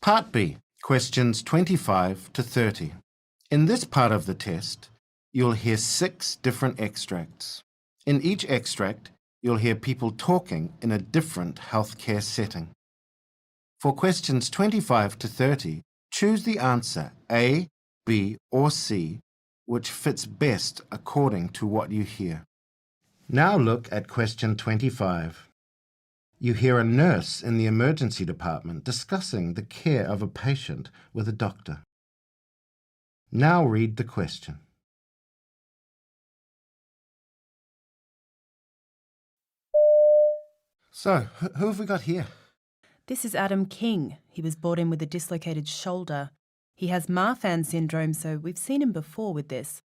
Part B, questions 25 to 30. In this part of the test, you'll hear 6 different extracts. In each extract, you'll hear people talking in a different healthcare setting. For questions 25 to 30, choose the answer A, B, or C, which fits best according to what you hear. Now look at question 25. You hear a nurse in the emergency department discussing the care of a patient with a doctor. Now read the question. So, who have we got here? This is Adam King. He was brought in with a dislocated shoulder. He has Marfan syndrome, so we've seen him before with this.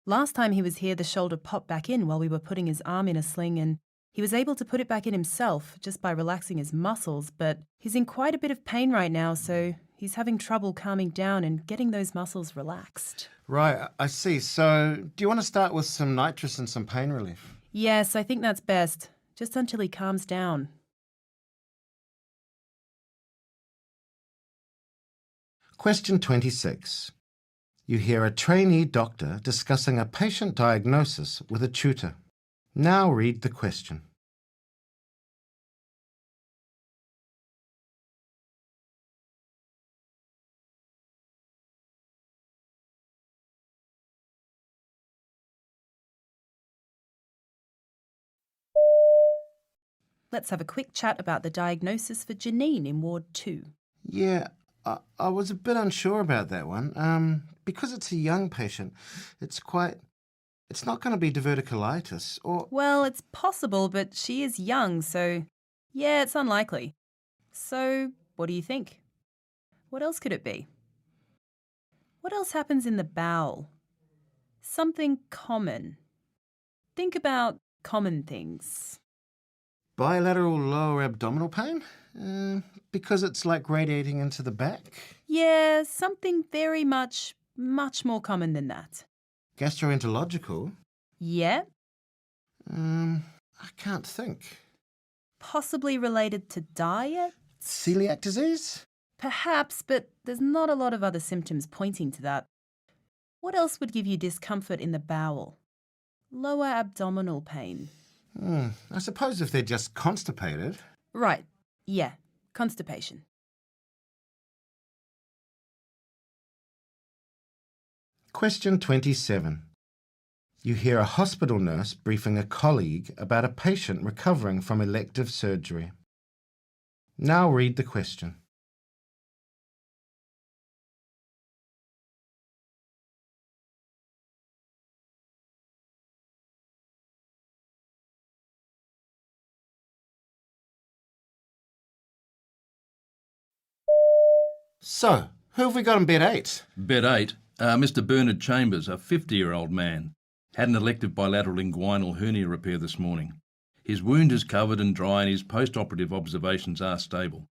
Last time he was here, the shoulder popped back in while we were putting his arm in a sling, and he was able to put it back in himself just by relaxing his muscles, but he's in quite a bit of pain right now, so he's having trouble calming down and getting those muscles relaxed. Right, I see. So, do you want to start with some nitrous and some pain relief? Yes, I think that's best, just until he calms down. Question 26. You hear a trainee doctor discussing a patient diagnosis with a tutor. Now read the question. Let's have a quick chat about the diagnosis for Janine in Ward 2. Yeah, I was a bit unsure about that one. Because it's a young patient, it's not going to be diverticulitis or... Well, it's possible, but she is young, so yeah, it's unlikely. So, what do you think? What else could it be? What else happens in the bowel? Something common. Think about common things. Bilateral lower abdominal pain? Because it's like radiating into the back? Yeah, something very much more common than that. Gastroenterological? Yeah? I can't think. Possibly related to diet? Celiac disease? Perhaps, but there's not a lot of other symptoms pointing to that. What else would give you discomfort in the bowel? Lower abdominal pain. I suppose if they're just constipated. Right. Yeah. Constipation. Question 27. You hear a hospital nurse briefing a colleague about a patient recovering from elective surgery. Now read the question. So, who have we got in bed 8? Bed 8, Mr. Bernard Chambers, a 50-year-old man, had an elective bilateral inguinal hernia repair this morning. His wound is covered and dry and his post-operative observations are stable.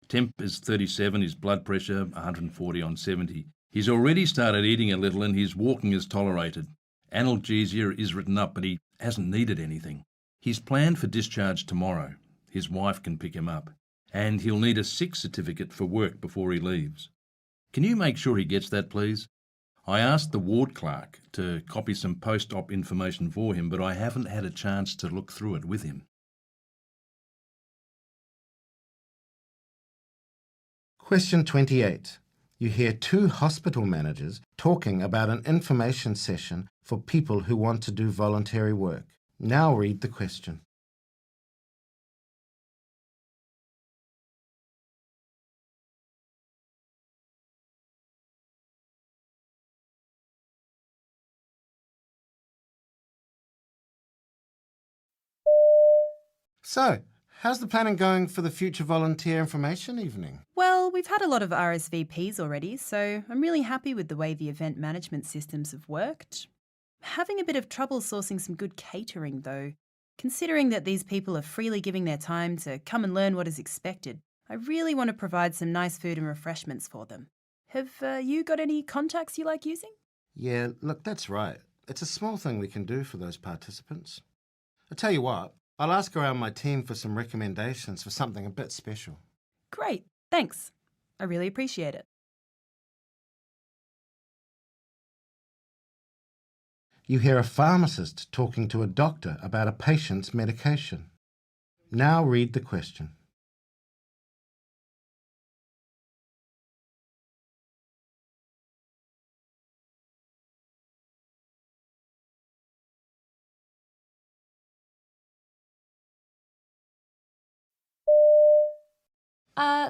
Temp is 37, his blood pressure 140 on 70. He's already started eating a little and his walking is tolerated. Analgesia is written up, but he hasn't needed anything. He's planned for discharge tomorrow. His wife can pick him up. And he'll need a sick certificate for work before he leaves. Can you make sure he gets that, please? I asked the ward clerk to copy some post-op information for him, but I haven't had a chance to look through it with him. Question 28. You hear 2 hospital managers talking about an information session for people who want to do voluntary work. Now read the question. So, how's the planning going for the future volunteer information evening? Well, we've had a lot of RSVPs already, so I'm really happy with the way the event management systems have worked. Having a bit of trouble sourcing some good catering, though. Considering that these people are freely giving their time to come and learn what is expected, I really want to provide some nice food and refreshments for them. Have you got any contacts you like using? Yeah, look, that's right. It's a small thing we can do for those participants. I'll tell you what, I'll ask around my team for some recommendations for something a bit special. Great, thanks. I really appreciate it. You hear a pharmacist talking to a doctor about a patient's medication. Now read the question.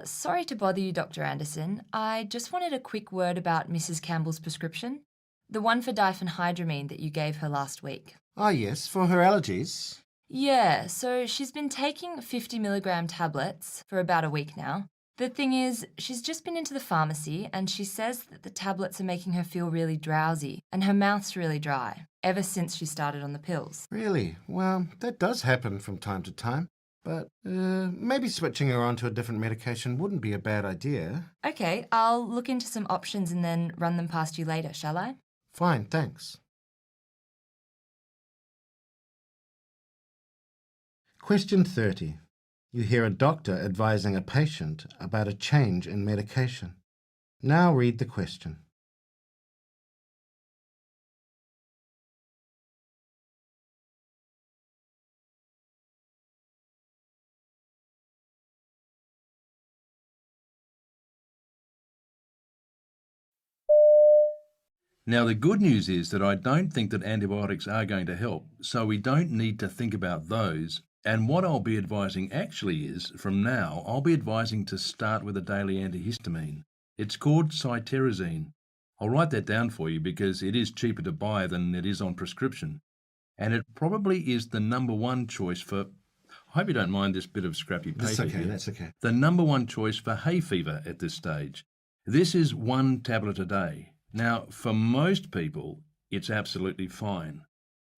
Sorry to bother you, Dr. Anderson. I just wanted a quick word about Mrs. Campbell's prescription. The one for diphenhydramine that you gave her last week. Ah, yes, for her allergies. Yeah, so she's been taking 50 milligram tablets for about a week now. The thing is, she's just been into the pharmacy and she says that the tablets are making her feel really drowsy and her mouth's really dry, ever since she started on the pills. Really? Well, that does happen from time to time. But maybe switching her on to a different medication wouldn't be a bad idea. Okay, I'll look into some options and then run them past you later, shall I? Fine, thanks. Question 30. You hear a doctor advising a patient about a change in medication. Now read the question. Now, the good news is that I don't think that antibiotics are going to help, so we don't need to think about those. And what I'll be advising actually is, from now, I'll be advising to start with a daily antihistamine. It's called cytarabine. I'll write that down for you because it is cheaper to buy than it is on prescription. And it probably is the number one choice for, I hope you don't mind this bit of scrappy paper That's okay, here. that's okay. The number one choice for hay fever at this stage. This is 1 tablet a day. Now, for most people, it's absolutely fine.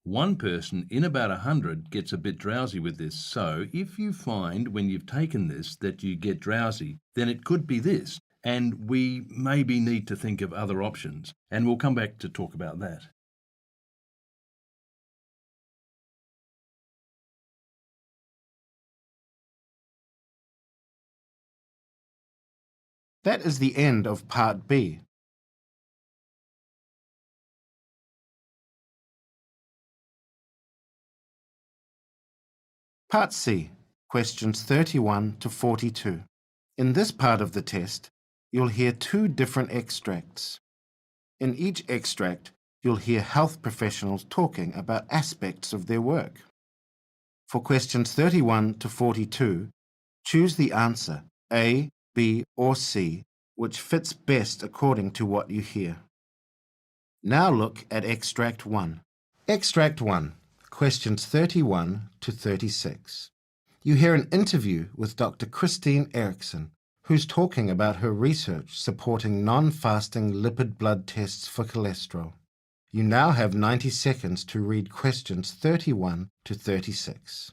One person in about 100 gets a bit drowsy with this, so if you find when you've taken this that you get drowsy, then it could be this, and we maybe need to think of other options, and we'll come back to talk about that. That is the end of Part B. Part C, questions 31 to 42. In this part of the test, you'll hear 2 different extracts. In each extract, you'll hear health professionals talking about aspects of their work. For questions 31 to 42, choose the answer A, B, or C, which fits best according to what you hear. Now look at Extract 1. Extract 1, questions 31 to 36. You hear an interview with Dr. Christine Erickson, who's talking about her research supporting non-fasting lipid blood tests for cholesterol. You now have 90 seconds to read questions 31 to 36.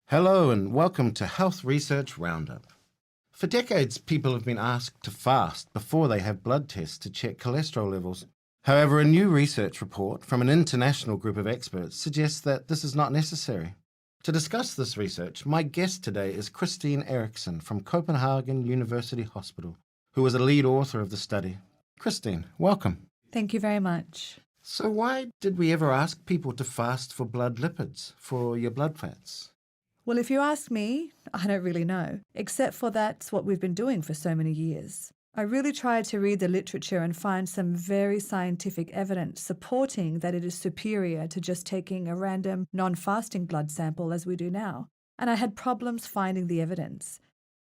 Hello and welcome to Health Research Roundup. For decades, people have been asked to fast before they have blood tests to check cholesterol levels. However, a new research report from an international group of experts suggests that this is not necessary. To discuss this research, my guest today is Christine Eriksson from Copenhagen University Hospital, who was a lead author of the study. Christine, welcome. Thank you very much. So why did we ever ask people to fast for blood lipids, for your blood fats? Well, if you ask me, I don't really know, except for that's what we've been doing for so many years. I really tried to read the literature and find some very scientific evidence supporting that it is superior to just taking a random non-fasting blood sample as we do now. And I had problems finding the evidence.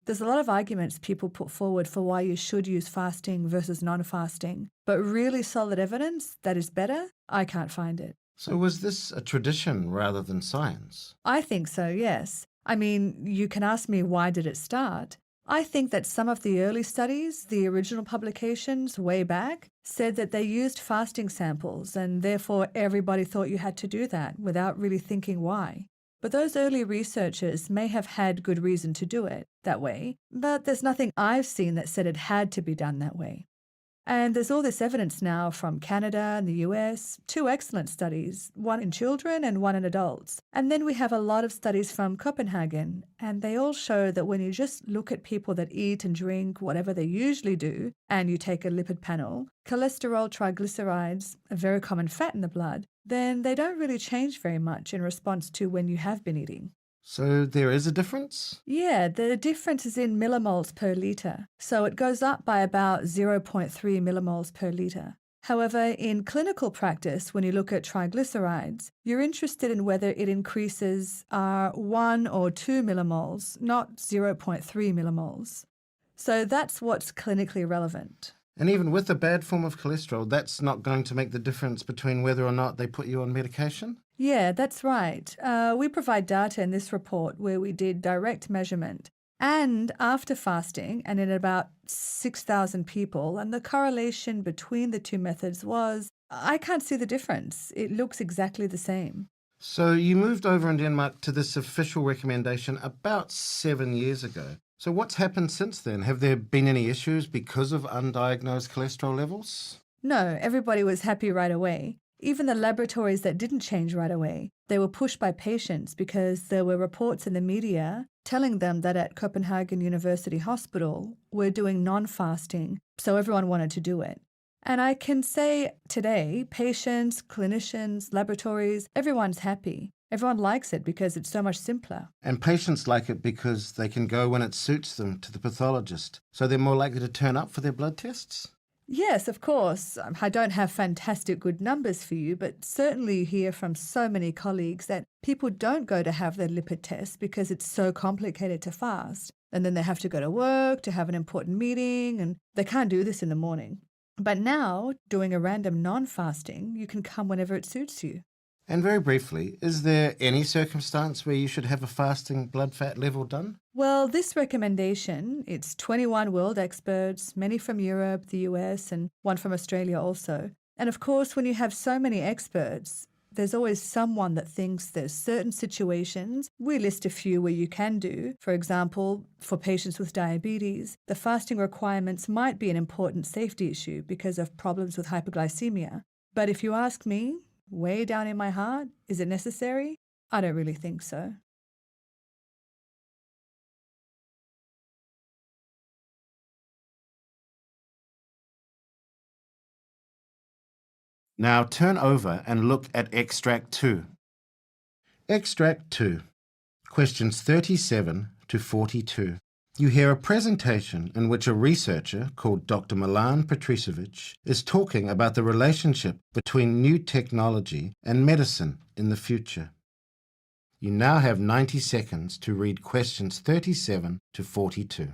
There's a lot of arguments people put forward for why you should use fasting versus non-fasting, but really solid evidence that is better, I can't find it. So was this a tradition rather than science? I think so, yes. I mean, you can ask me why did it start? I think that some of the early studies, the original publications way back, said that they used fasting samples and therefore everybody thought you had to do that without really thinking why. But those early researchers may have had good reason to do it that way, but there's nothing I've seen that said it had to be done that way. And there's all this evidence now from Canada and the US, 2 excellent studies, one in children and one in adults. And then we have a lot of studies from Copenhagen, and they all show that when you just look at people that eat and drink whatever they usually do, and you take a lipid panel, cholesterol, triglycerides, a very common fat in the blood, then they don't really change very much in response to when you have been eating. So there is a difference? Yeah, the difference is in millimoles per litre. So it goes up by about 0.3 millimoles per litre. However, in clinical practice, when you look at triglycerides, you're interested in whether it increases 1 or 2 millimoles, not 0.3 millimoles. So that's what's clinically relevant. And even with a bad form of cholesterol, that's not going to make the difference between whether or not they put you on medication? Yeah, that's right. We provide data in this report where we did direct measurement and after fasting and in about 6,000 people, and the correlation between the two methods was, I can't see the difference. It looks exactly the same. So you moved over in Denmark to this official recommendation about 7 years ago. So what's happened since then? Have there been any issues because of undiagnosed cholesterol levels? No, everybody was happy right away. Even the laboratories that didn't change right away, they were pushed by patients because there were reports in the media telling them that at Copenhagen University Hospital, we're doing non-fasting, so everyone wanted to do it. And I can say today, patients, clinicians, laboratories, everyone's happy. Everyone likes it because it's so much simpler. And patients like it because they can go when it suits them to the pathologist, so they're more likely to turn up for their blood tests? Yes, of course. I don't have fantastic good numbers for you, but certainly you hear from so many colleagues that people don't go to have their lipid test because it's so complicated to fast. And then they have to go to work to have an important meeting, and they can't do this in the morning. But now, doing a random non-fasting, you can come whenever it suits you. And very briefly, is there any circumstance where you should have a fasting blood fat level done? Well, this recommendation, it's 21 world experts, many from Europe, the US, and one from Australia also. And of course, when you have so many experts, there's always someone that thinks there's certain situations. We list a few where you can do. For example, for patients with diabetes, the fasting requirements might be an important safety issue because of problems with hypoglycemia. But if you ask me, way down in my heart, is it necessary? I don't really think so. Now turn over and look at Extract 2. Extract 2, questions 37 to 42. You hear a presentation in which a researcher called Dr. Milan Petricevic is talking about the relationship between new technology and medicine in the future. You now have 90 seconds to read questions 37 to 42.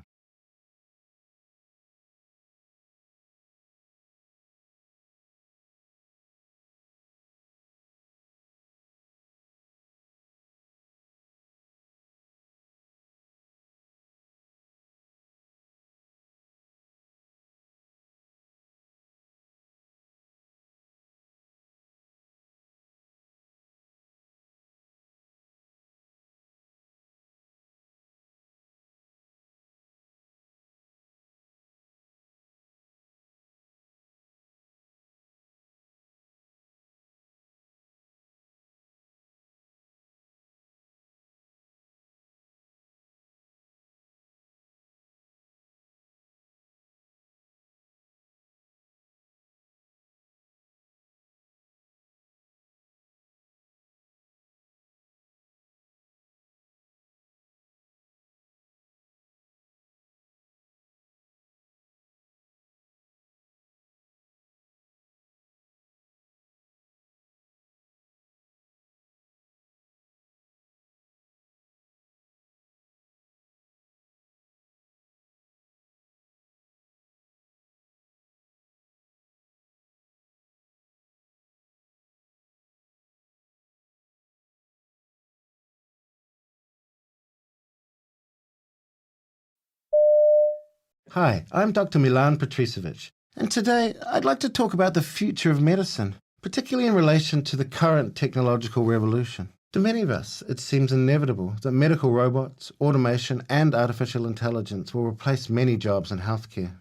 Hi, I'm Dr. Milan Petricevic, and today I'd like to talk about the future of medicine, particularly in relation to the current technological revolution. To many of us, it seems inevitable that medical robots, automation, and artificial intelligence will replace many jobs in healthcare.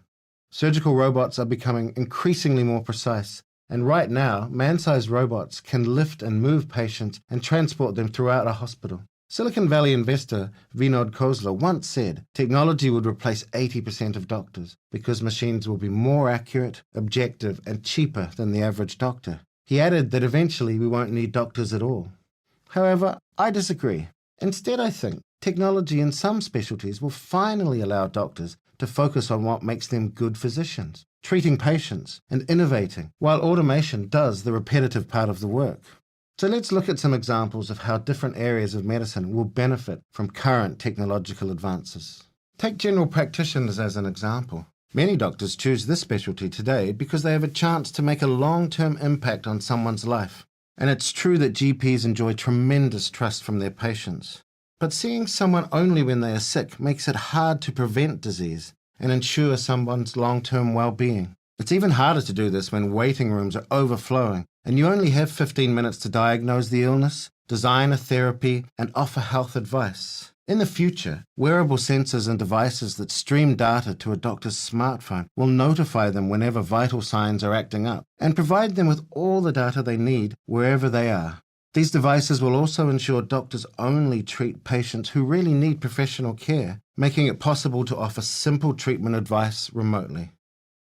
Surgical robots are becoming increasingly more precise, and right now, man-sized robots can lift and move patients and transport them throughout a hospital. Silicon Valley investor Vinod Khosla once said technology would replace 80% of doctors because machines will be more accurate, objective, and cheaper than the average doctor. He added that eventually we won't need doctors at all. However, I disagree. Instead, I think technology in some specialties will finally allow doctors to focus on what makes them good physicians, treating patients and innovating, while automation does the repetitive part of the work. So let's look at some examples of how different areas of medicine will benefit from current technological advances. Take general practitioners as an example. Many doctors choose this specialty today because they have a chance to make a long-term impact on someone's life. And it's true that GPs enjoy tremendous trust from their patients. But seeing someone only when they are sick makes it hard to prevent disease and ensure someone's long-term well-being. It's even harder to do this when waiting rooms are overflowing and you only have 15 minutes to diagnose the illness, design a therapy, and offer health advice. In the future, wearable sensors and devices that stream data to a doctor's smartphone will notify them whenever vital signs are acting up and provide them with all the data they need wherever they are. These devices will also ensure doctors only treat patients who really need professional care, making it possible to offer simple treatment advice remotely.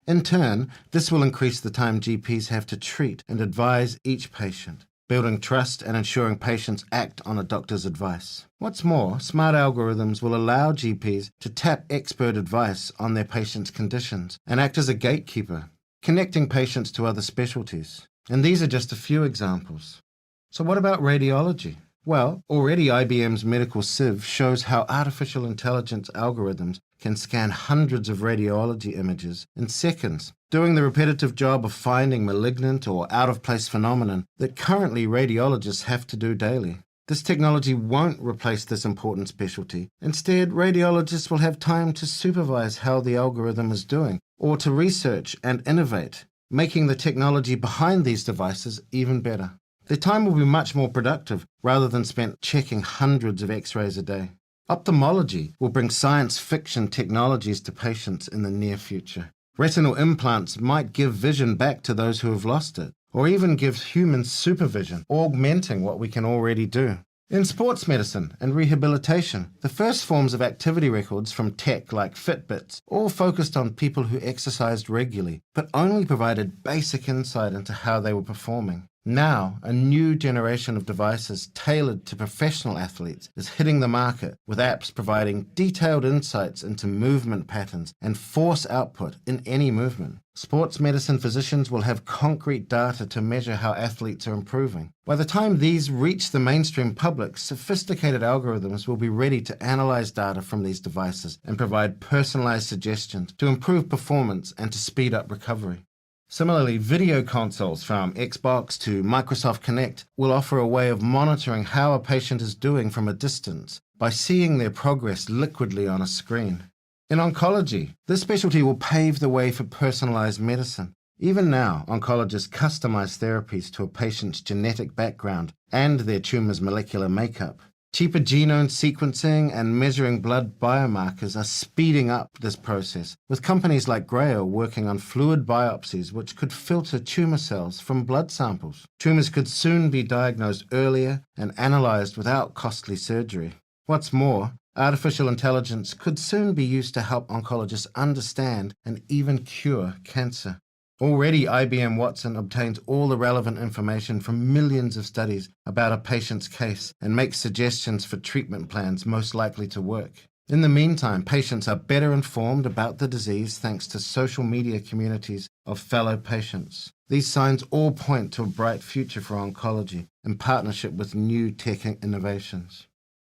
In turn, this will increase the time GPs have to treat and advise each patient, building trust and ensuring patients act on a doctor's advice. What's more, smart algorithms will allow GPs to tap expert advice on their patients' conditions and act as a gatekeeper, connecting patients to other specialties. And these are just a few examples. So what about radiology? Well, already IBM's medical sieve shows how artificial intelligence algorithms can scan hundreds of radiology images in seconds, doing the repetitive job of finding malignant or out-of-place phenomenon that currently radiologists have to do daily. This technology won't replace this important specialty. Instead, radiologists will have time to supervise how the algorithm is doing, or to research and innovate, making the technology behind these devices even better. Their time will be much more productive rather than spent checking hundreds of x-rays a day. Ophthalmology will bring science fiction technologies to patients in the near future. Retinal implants might give vision back to those who have lost it, or even give human supervision, augmenting what we can already do. In sports medicine and rehabilitation, the first forms of activity records from tech like Fitbits all focused on people who exercised regularly, but only provided basic insight into how they were performing. Now, a new generation of devices tailored to professional athletes is hitting the market, with apps providing detailed insights into movement patterns and force output in any movement. Sports medicine physicians will have concrete data to measure how athletes are improving. By the time these reach the mainstream public, sophisticated algorithms will be ready to analyze data from these devices and provide personalized suggestions to improve performance and to speed up recovery. Similarly, video consoles from Xbox to Microsoft Kinect will offer a way of monitoring how a patient is doing from a distance by seeing their progress liquidly on a screen. In oncology, this specialty will pave the way for personalized medicine. Even now, oncologists customize therapies to a patient's genetic background and their tumor's molecular makeup. Cheaper genome sequencing and measuring blood biomarkers are speeding up this process, with companies like Grail working on fluid biopsies which could filter tumor cells from blood samples. Tumors could soon be diagnosed earlier and analyzed without costly surgery. What's more, artificial intelligence could soon be used to help oncologists understand and even cure cancer. Already, IBM Watson obtains all the relevant information from millions of studies about a patient's case and makes suggestions for treatment plans most likely to work. In the meantime, patients are better informed about the disease thanks to social media communities of fellow patients. These signs all point to a bright future for oncology in partnership with new tech innovations.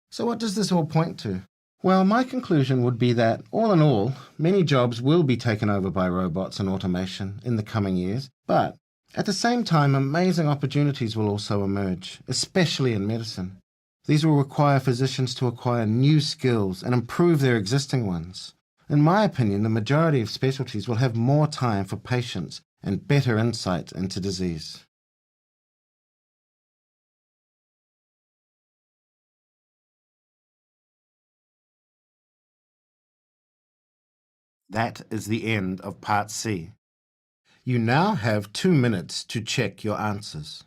So what does this all point to? Well, my conclusion would be that, all in all, many jobs will be taken over by robots and automation in the coming years, but at the same time, amazing opportunities will also emerge, especially in medicine. These will require physicians to acquire new skills and improve their existing ones. In my opinion, the majority of specialties will have more time for patients and better insight into disease. That is the end of Part C. You now have 2 minutes to check your answers.